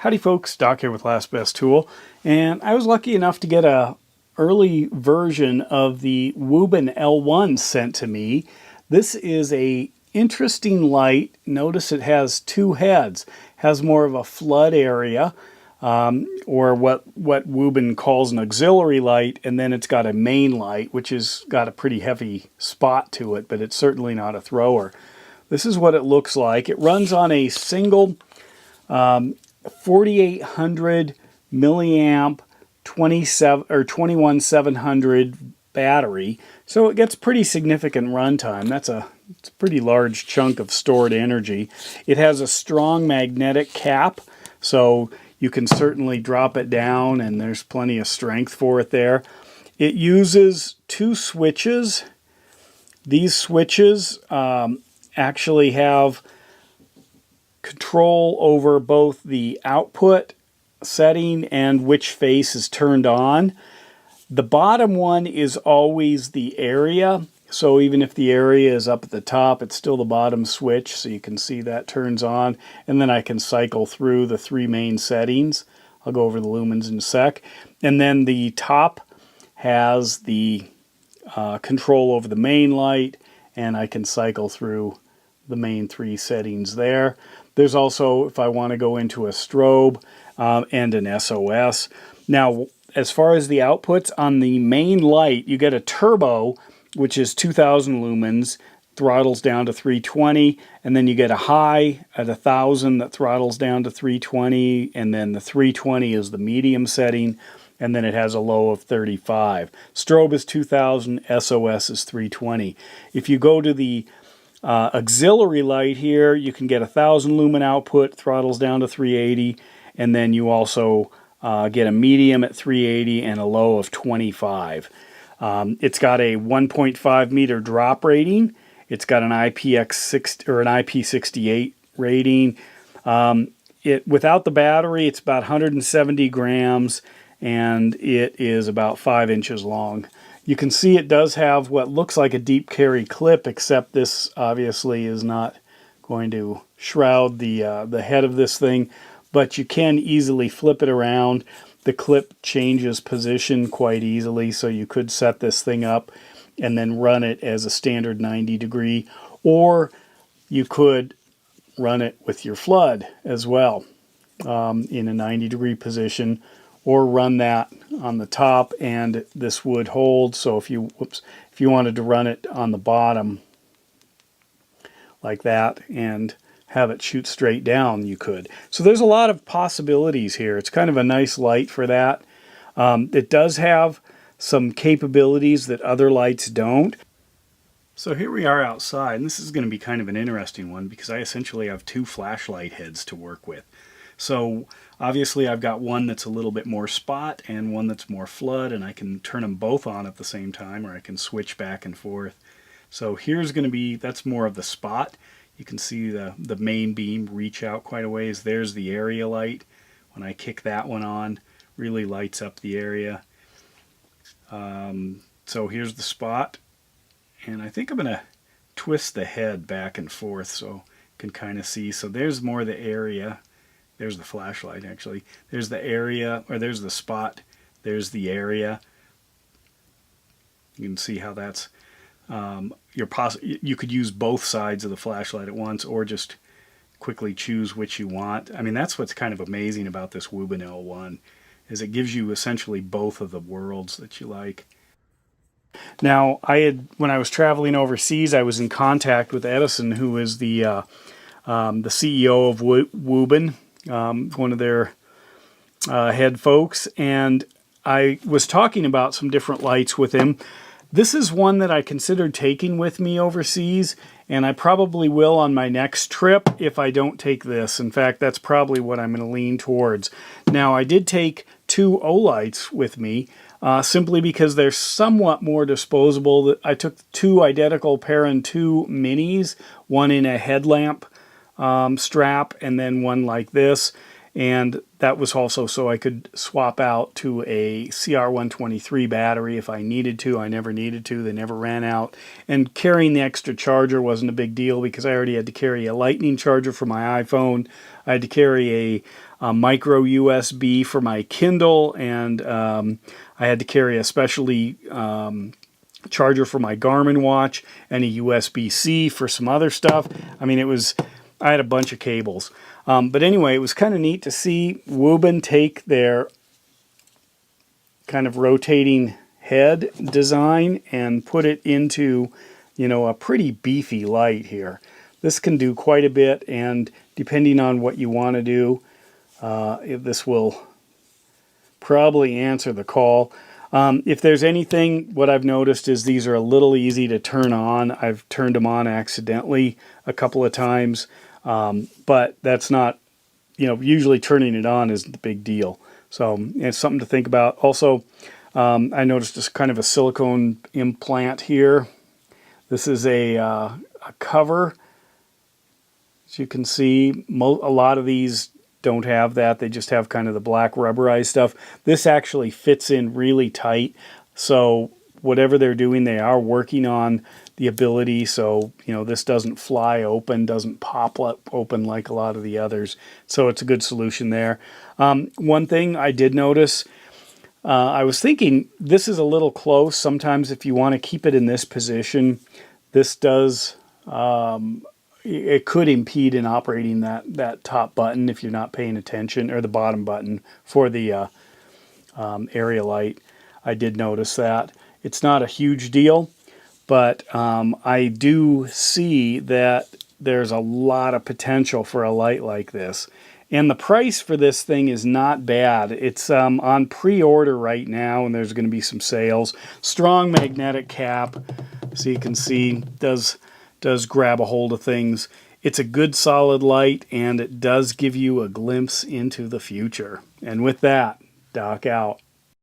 Howdy folks, Doc here with Last Best Tool, and I was lucky enough to get a early version of the Wuben L1 sent to me. This is a interesting light. Notice it has two heads. It has more of a flood area, or what Wuben calls an auxiliary light, and then it's got a main light, which has got a pretty heavy spot to it, but it's certainly not a thrower. This is what it looks like. It runs on a single 4800 milliamp 21700 battery, so it gets pretty significant runtime. It's a pretty large chunk of stored energy. It has a strong magnetic cap, so you can certainly drop it down and there's plenty of strength for it there. It uses two switches. These switches actually have control over both the output setting and which face is turned on. The bottom one is always the area, so even if the area is up at the top, it's still the bottom switch, so you can see that turns on, and then I can cycle through the three main settings. I'll go over the lumens in a sec. And then the top has the control over the main light, and I can cycle through the main three settings there. There's also, if I want to go into a strobe and an SOS. Now, as far as the outputs, on the main light, you get a turbo, which is 2000 lumens, throttles down to 320, and then you get a high at 1000 that throttles down to 320, and then the 320 is the medium setting, and then it has a low of 35. Strobe is 2000, SOS is 320. If you go to the auxiliary light here, you can get 1000 lumen output, throttles down to 380, and then you also get a medium at 380 and a low of 25. It's got a 1.5 meter drop rating. It's got an IPX6 or an IP68 rating. Without the battery, it's about 170 grams, and it is about 5 inches long. You can see it does have what looks like a deep carry clip, except this obviously is not going to shroud the head of this thing, but you can easily flip it around. The clip changes position quite easily, so you could set this thing up and then run it as a standard 90 degree, or you could run it with your flood as well in a 90 degree position, or run that on the top and this would hold. So if you wanted to run it on the bottom like that and have it shoot straight down, you could. So there's a lot of possibilities here. It's kind of a nice light for that. It does have some capabilities that other lights don't. So here we are outside, and this is going to be kind of an interesting one because I essentially have two flashlight heads to work with. So obviously I've got one that's a little bit more spot and one that's more flood, and I can turn them both on at the same time, or I can switch back and forth. So here's going to be, that's more of the spot. You can see the main beam reach out quite a ways. There's the area light. When I kick that one on, really lights up the area. So here's the spot, and I think I'm going to twist the head back and forth so you can kind of see. So there's more the area. There's the flashlight, actually. There's the area, or there's the spot. There's the area. You can see how that's, you could use both sides of the flashlight at once, or just quickly choose which you want. I mean, that's what's kind of amazing about this Wuben L1, is it gives you essentially both of the worlds that you like. Now, when I was traveling overseas, I was in contact with Edison, who is the CEO of Wuben, one of their head folks, and I was talking about some different lights with him. This is one that I considered taking with me overseas, and I probably will on my next trip if I don't take this. In fact, that's probably what I'm going to lean towards. Now, I did take two O-lights with me, simply because they're somewhat more disposable. I took two identical Perrin 2 minis, one in a headlamp strap and then one like this. And that was also so I could swap out to a CR123 battery if I needed to. I never needed to. They never ran out. And carrying the extra charger wasn't a big deal because I already had to carry a lightning charger for my iPhone. I had to carry a micro USB for my Kindle, and I had to carry a specialty charger for my Garmin watch and a USB-C for some other stuff. I mean, I had a bunch of cables. But anyway, it was kind of neat to see Wuben take their kind of rotating head design and put it into, a pretty beefy light here. This can do quite a bit, and depending on what you want to do, this will probably answer the call. If there's anything, what I've noticed is these are a little easy to turn on. I've turned them on accidentally a couple of times. But that's not, usually turning it on is the big deal. So it's something to think about. Also, I noticed just kind of a silicone implant here. This is a cover. As you can see, a lot of these don't have that. They just have kind of the black rubberized stuff. This actually fits in really tight. So whatever they're doing, they are working on the ability so this doesn't fly open, doesn't pop open like a lot of the others. So it's a good solution there. One thing I did notice, I was thinking this is a little close. Sometimes if you want to keep it in this position, this does it could impede in operating that top button if you're not paying attention, or the bottom button for the area light. I did notice that. It's not a huge deal, but I do see that there's a lot of potential for a light like this. And the price for this thing is not bad. It's on pre-order right now, and there's going to be some sales. Strong magnetic cap, so you can see, does grab a hold of things. It's a good solid light, and it does give you a glimpse into the future. And with that, Doc out.